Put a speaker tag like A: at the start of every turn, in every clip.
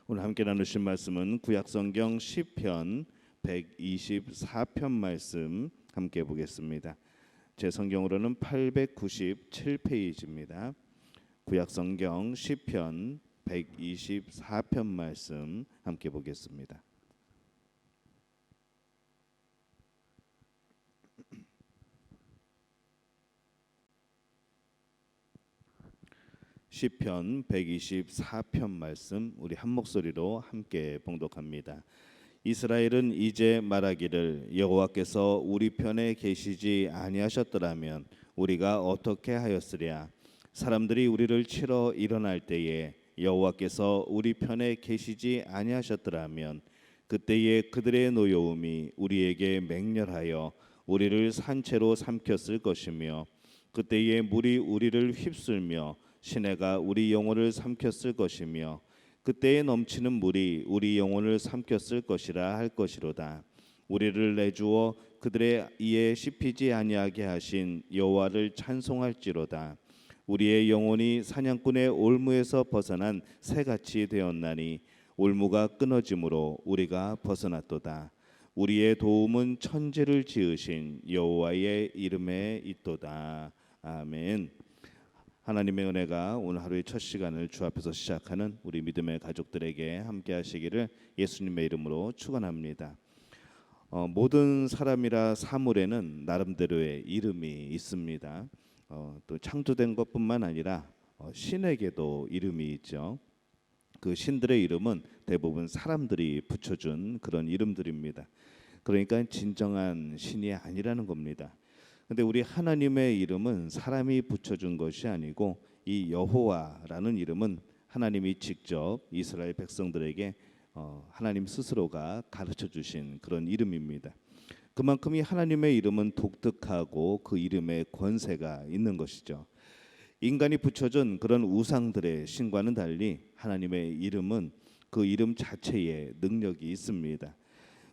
A: 오늘 함께 나누신 말씀은 구약성경 시편 124편 말씀 함께 보겠습니다. 제 성경으로는 897페이지입니다. 구약성경 시편 124편 말씀 함께 보겠습니다. 시편 124편 말씀 우리 한 목소리로 함께 봉독합니다. 이스라엘은 이제 말하기를 여호와께서 우리 편에 계시지 아니하셨더라면 우리가 어떻게 하였으랴. 사람들이 우리를 치러 일어날 때에 여호와께서 우리 편에 계시지 아니하셨더라면 그때에 그들의 노여움이 우리에게 맹렬하여 우리를 산채로 삼켰을 것이며 그때에 물이 우리를 휩쓸며 시내가 우리 영혼을 삼켰을 것이며 그때에 넘치는 물이 우리 영혼을 삼켰을 것이라 할 것이로다. 우리를 내주어 그들의 이에 씹히지 아니하게 하신 여호와를 찬송할지로다. 우리의 영혼이 사냥꾼의 올무에서 벗어난 새같이 되었나니 올무가 끊어짐으로 우리가 벗어났도다. 우리의 도움은 천지를 지으신 여호와의 이름에 있도다. 아멘. 하나님의 은혜가 오늘 하루의 첫 시간을 주 앞에서 시작하는 우리 믿음의 가족들에게 함께 하시기를 예수님의 이름으로 축원합니다. 모든 사람이라 사물에는 나름대로의 이름이 있습니다. 또 창조된 것뿐만 아니라 신에게도 이름이 있죠. 그 신들의 이름은 대부분 사람들이 붙여준 그런 이름들입니다. 그러니까 진정한 신이 아니라는 겁니다. 근데 우리 하나님의 이름은 사람이 붙여준 것이 아니고 이 여호와라는 이름은 하나님이 직접 이스라엘 백성들에게 하나님 스스로가 가르쳐 주신 그런 이름입니다. 그만큼 이 하나님의 이름은 독특하고 그 이름에 권세가 있는 것이죠. 인간이 붙여준 그런 우상들의 신과는 달리 하나님의 이름은 그 이름 자체에 능력이 있습니다.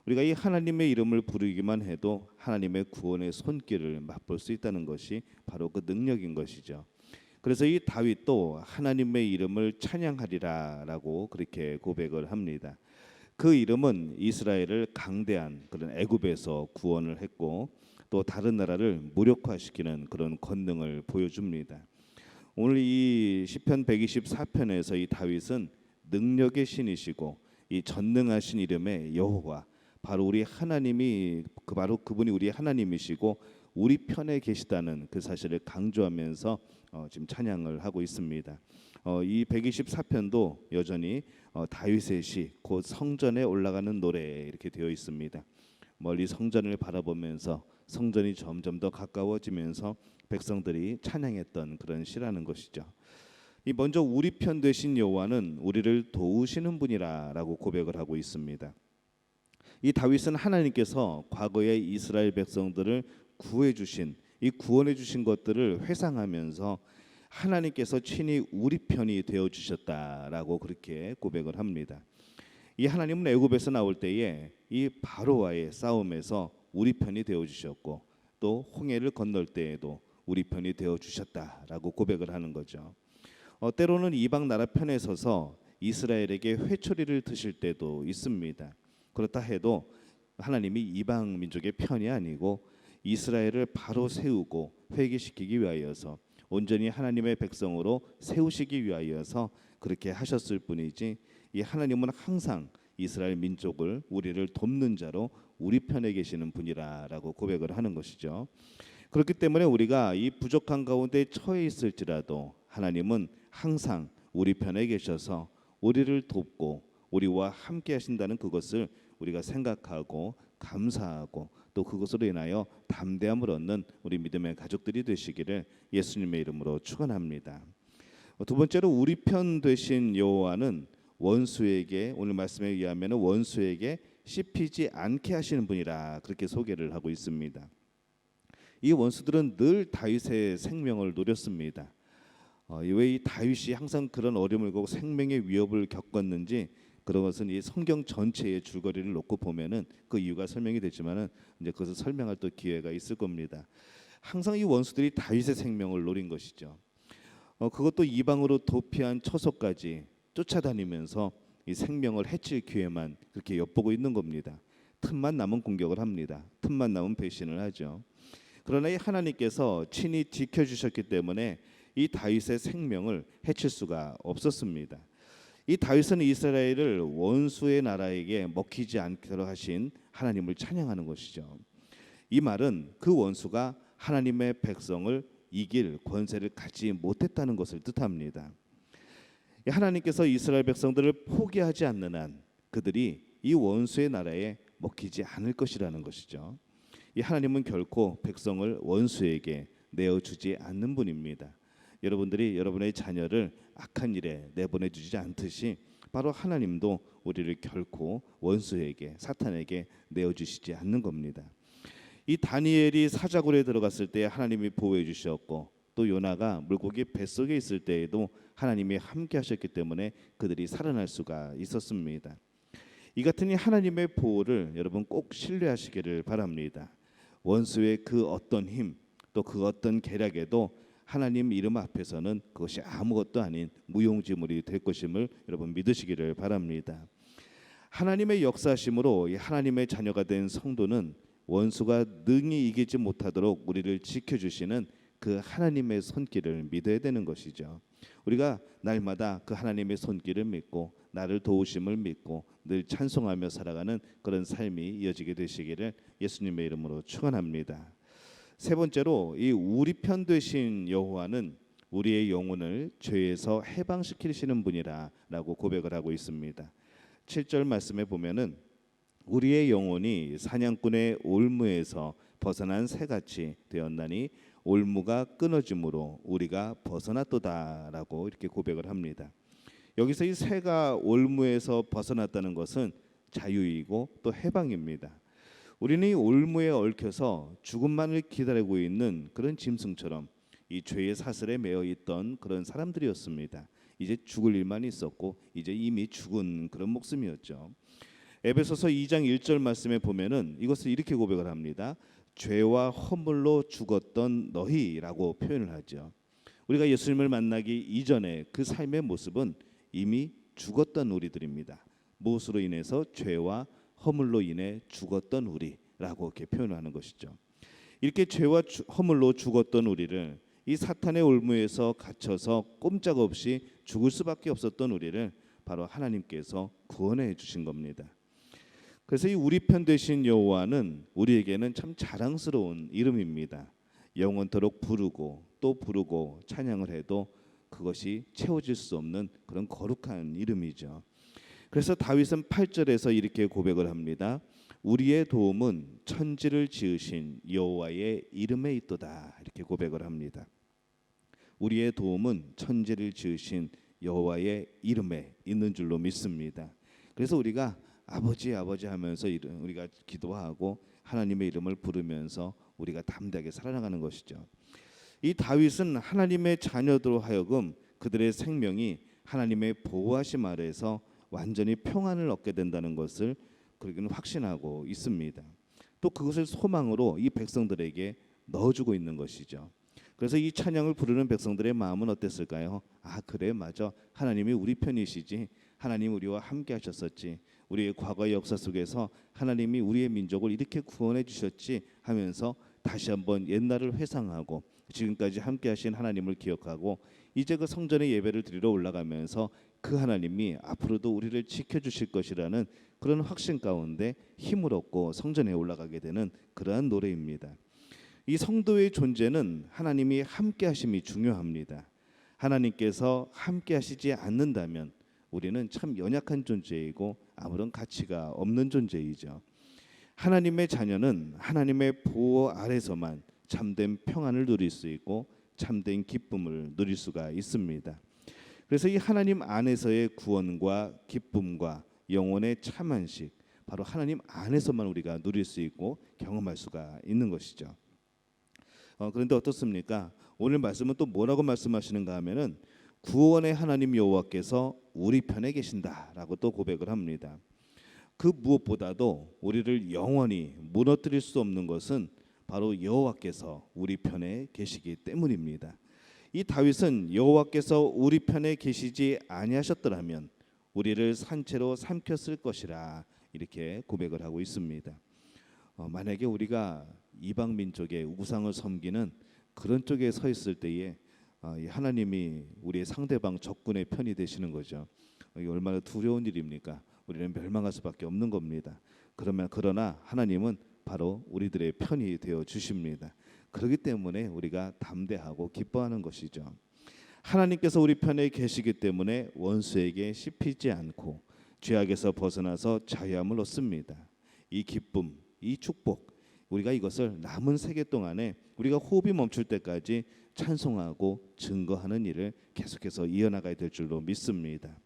A: 우리가 이 하나님의 이름을 부르기만 해도 하나님의 구원의 손길을 맛볼 수 있다는 것이 바로 그 능력인 것이죠. 그래서 이 다윗도 하나님의 이름을 찬양하리라라고 그렇게 고백을 합니다. 그 이름은 이스라엘을 강대한 그런 애굽에서 구원을 했고 또 다른 나라를 무력화시키는 그런 권능을 보여줍니다. 오늘 이 시편 124편에서 이 다윗은 능력의 신이시고 이 전능하신 이름의 여호와 바로 우리 하나님이 바로 그분이 우리 하나님이시고 우리 편에 계시다는 그 사실을 강조하면서 지금 찬양을 하고 있습니다. 이 124편도 여전히 다윗의 시, 곧 성전에 올라가는 노래 이렇게 되어 있습니다. 멀리 성전을 바라보면서 성전이 점점 더 가까워지면서 백성들이 찬양했던 그런 시라는 것이죠. 이 먼저 우리 편 되신 여호와는 우리를 도우시는 분이라고 고백을 하고 있습니다. 이 다윗은 하나님께서 과거에 이스라엘 백성들을 구해 주신 이 구원해 주신 것들을 회상하면서 하나님께서 친히 우리 편이 되어 주셨다라고 그렇게 고백을 합니다. 이 하나님은 애굽에서 나올 때에 이 바로와의 싸움에서 우리 편이 되어 주셨고 또 홍해를 건널 때에도 우리 편이 되어 주셨다라고 고백을 하는 거죠. 때로는 이방 나라 편에 서서 이스라엘에게 회초리를 드실 때도 있습니다. 그렇다 해도 하나님이 이방 민족의 편이 아니고 이스라엘을 바로 세우고 회개시키기 위하여서 온전히 하나님의 백성으로 세우시기 위하여서 그렇게 하셨을 뿐이지 이 하나님은 항상 이스라엘 민족을 우리를 돕는 자로 우리 편에 계시는 분이라고 고백을 하는 것이죠. 그렇기 때문에 우리가 이 부족한 가운데 처해 있을지라도 하나님은 항상 우리 편에 계셔서 우리를 돕고 우리와 함께 하신다는 그것을 우리가 생각하고 감사하고 또 그것으로 인하여 담대함을 얻는 우리 믿음의 가족들이 되시기를 예수님의 이름으로 축원합니다. 두 번째로 우리 편 되신 여호와는 원수에게 오늘 말씀에 의하면 원수에게 씹히지 않게 하시는 분이라 그렇게 소개를 하고 있습니다. 이 원수들은 늘 다윗의 생명을 노렸습니다. 왜 이 다윗이 항상 그런 어려움을 겪고 생명의 위협을 겪었는지 그런 것은 이 성경 전체의 줄거리를 놓고 보면은 그 이유가 설명이 되지만은 이제 그것을 설명할 또 기회가 있을 겁니다. 항상 이 원수들이 다윗의 생명을 노린 것이죠. 그것도 이방으로 도피한 처소까지 쫓아다니면서 이 생명을 해칠 기회만 그렇게 엿보고 있는 겁니다. 틈만 나면 공격을 합니다. 틈만 나면 배신을 하죠. 그러나 이 하나님께서 친히 지켜주셨기 때문에 이 다윗의 생명을 해칠 수가 없었습니다. 이 다윗은 이스라엘을 원수의 나라에게 먹히지 않도록 하신 하나님을 찬양하는 것이죠. 이 말은 그 원수가 하나님의 백성을 이길 권세를 갖지 못했다는 것을 뜻합니다. 하나님께서 이스라엘 백성들을 포기하지 않는 한 그들이 이 원수의 나라에 먹히지 않을 것이라는 것이죠. 이 하나님은 결코 백성을 원수에게 내어주지 않는 분입니다. 여러분들이 여러분의 자녀를 악한 일에 내보내주지 않듯이 바로 하나님도 우리를 결코 원수에게 사탄에게 내어주시지 않는 겁니다. 이 다니엘이 사자굴에 들어갔을 때 하나님이 보호해 주셨고 또 요나가 물고기 뱃속에 있을 때에도 하나님이 함께 하셨기 때문에 그들이 살아날 수가 있었습니다. 이 같은 이 하나님의 보호를 여러분 꼭 신뢰하시기를 바랍니다. 원수의 그 어떤 힘 또 그 어떤 계략에도 하나님 이름 앞에서는 그것이 아무것도 아닌 무용지물이 될 것임을 여러분 믿으시기를 바랍니다. 하나님의 역사심으로 이 하나님의 자녀가 된 성도는 원수가 능히 이기지 못하도록 우리를 지켜주시는 그 하나님의 손길을 믿어야 되는 것이죠. 우리가 날마다 그 하나님의 손길을 믿고 나를 도우심을 믿고 늘 찬송하며 살아가는 그런 삶이 이어지게 되시기를 예수님의 이름으로 축원합니다. 세 번째로 이 우리 편 되신 여호와는 우리의 영혼을 죄에서 해방시키시는 분이라고 고백을 하고 있습니다. 7절 말씀에 보면은 우리의 영혼이 사냥꾼의 올무에서 벗어난 새같이 되었나니 올무가 끊어짐으로 우리가 벗어났도다라고 이렇게 고백을 합니다. 여기서 이 새가 올무에서 벗어났다는 것은 자유이고 또 해방입니다. 우리는 이 올무에 얽혀서 죽음만을 기다리고 있는 그런 짐승처럼 이 죄의 사슬에 매여 있던 그런 사람들이었습니다. 이제 죽을 일만 있었고 이제 이미 죽은 그런 목숨이었죠. 에베소서 2장 1절 말씀에 보면은 이것을 이렇게 고백을 합니다. 죄와 허물로 죽었던 너희라고 표현을 하죠. 우리가 예수님을 만나기 이전에 그 삶의 모습은 이미 죽었던 우리들입니다. 무엇으로 인해서 죄와 허물로 인해 죽었던 우리라고 이렇게 표현하는 것이죠. 이렇게 죄와 허물로 죽었던 우리를 이 사탄의 올무에서 갇혀서 꼼짝없이 죽을 수밖에 없었던 우리를 바로 하나님께서 구원해 주신 겁니다. 그래서 이 우리 편 되신 여호와는 우리에게는 참 자랑스러운 이름입니다. 영원토록 부르고 또 부르고 찬양을 해도 그것이 채워질 수 없는 그런 거룩한 이름이죠. 그래서 다윗은 8절에서 이렇게 고백을 합니다. 우리의 도움은 천지를 지으신 여호와의 이름에 있도다 이렇게 고백을 합니다. 우리의 도움은 천지를 지으신 여호와의 이름에 있는 줄로 믿습니다. 그래서 우리가 아버지 아버지 하면서 우리가 기도하고 하나님의 이름을 부르면서 우리가 담대하게 살아나가는 것이죠. 이 다윗은 하나님의 자녀들로 하여금 그들의 생명이 하나님의 보호하심 아래에서 완전히 평안을 얻게 된다는 것을 그에게는 확신하고 있습니다. 또 그것을 소망으로 이 백성들에게 넣어주고 있는 것이죠. 그래서 이 찬양을 부르는 백성들의 마음은 어땠을까요? 아 그래 맞아 하나님이 우리 편이시지 하나님 우리와 함께 하셨었지 우리의 과거의 역사 속에서 하나님이 우리의 민족을 이렇게 구원해 주셨지 하면서 다시 한번 옛날을 회상하고 지금까지 함께 하신 하나님을 기억하고 이제 그 성전의 예배를 드리러 올라가면서 그 하나님이 앞으로도 우리를 지켜주실 것이라는 그런 확신 가운데 힘을 얻고 성전에 올라가게 되는 그러한 노래입니다. 이 성도의 존재는 하나님이 함께 하심이 중요합니다. 하나님께서 함께 하시지 않는다면 우리는 참 연약한 존재이고 아무런 가치가 없는 존재이죠. 하나님의 자녀는 하나님의 보호 아래서만 참된 평안을 누릴 수 있고 참된 기쁨을 누릴 수가 있습니다. 그래서 이 하나님 안에서의 구원과 기쁨과 영혼의 참 안식 바로 하나님 안에서만 우리가 누릴 수 있고 경험할 수가 있는 것이죠. 그런데 어떻습니까? 오늘 말씀은 또 뭐라고 말씀하시는가 하면은 구원의 하나님 여호와께서 우리 편에 계신다라고 또 고백을 합니다. 그 무엇보다도 우리를 영원히 무너뜨릴 수 없는 것은 바로 여호와께서 우리 편에 계시기 때문입니다. 이 다윗은 여호와께서 우리 편에 계시지 아니하셨더라면 우리를 산채로 삼켰을 것이라 이렇게 고백을 하고 있습니다. 만약에 우리가 이방 민족의 우상을 섬기는 그런 쪽에 서 있을 때에 이 하나님이 우리의 상대방 적군의 편이 되시는 거죠. 이게 얼마나 두려운 일입니까? 우리는 멸망할 수밖에 없는 겁니다. 그러나 하나님은 바로 우리들의 편이 되어 주십니다. 그렇기 때문에 우리가 담대하고 기뻐하는 것이죠. 하나님께서 우리 편에 계시기 때문에 원수에게 씹히지 않고 죄악에서 벗어나서 자유함을 얻습니다. 이 기쁨, 이 축복, 우리가 이것을 남은 세계 동안에 우리가 호흡이 멈출 때까지 찬송하고 증거하는 일을 계속해서 이어나가야 될 줄로 믿습니다.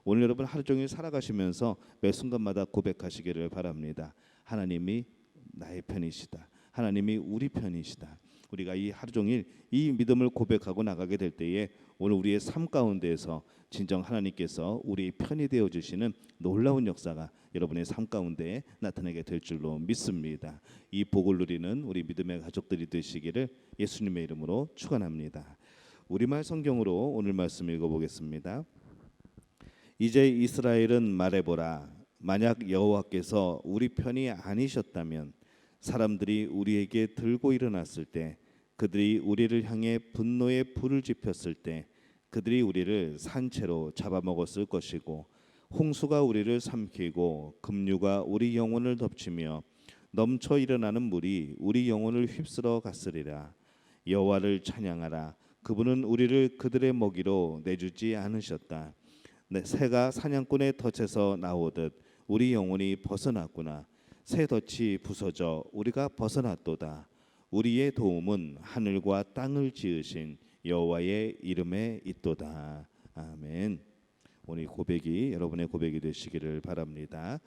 A: 오늘 여러분 하루 종일 살아가시면서 매 순간마다 고백하시기를 바랍니다. 하나님이 나의 편이시다. 하나님이 우리 편이시다. 우리가 이 하루 종일 이 믿음을 고백하고 나가게 될 때에 오늘 우리의 삶 가운데에서 진정 하나님께서 우리의 편이 되어 주시는 놀라운 역사가 여러분의 삶 가운데 나타나게 될 줄로 믿습니다. 이 복을 누리는 우리 믿음의 가족들이 되시기를 예수님의 이름으로 축원합니다. 우리말 성경으로 오늘 말씀 읽어보겠습니다. 이제 이스라엘은 말해보라. 만약 여호와께서 우리 편이 아니셨다면 사람들이 우리에게 들고 일어났을 때, 그들이 우리를 향해 분노의 불을 지폈을 때 그들이 우리를 산채로 잡아먹었을 것이고, 홍수가 우리를 삼키고 급류가 우리 영혼을 덮치며 넘쳐 일어나는 물이 우리 영혼을 휩쓸어 갔으리라. 여호와를 찬양하라. 그분은 우리를 그들의 먹이로 내주지 않으셨다. 새가 사냥꾼의 덫에서 나오듯 우리 영혼이 벗어났구나. 새 덫이 부서져 우리가 벗어났도다. 우리의 도움은 하늘과 땅을 지으신 여호와의 이름에 있도다. 아멘. 오늘 고백이 여러분의 고백이 되시기를 바랍니다.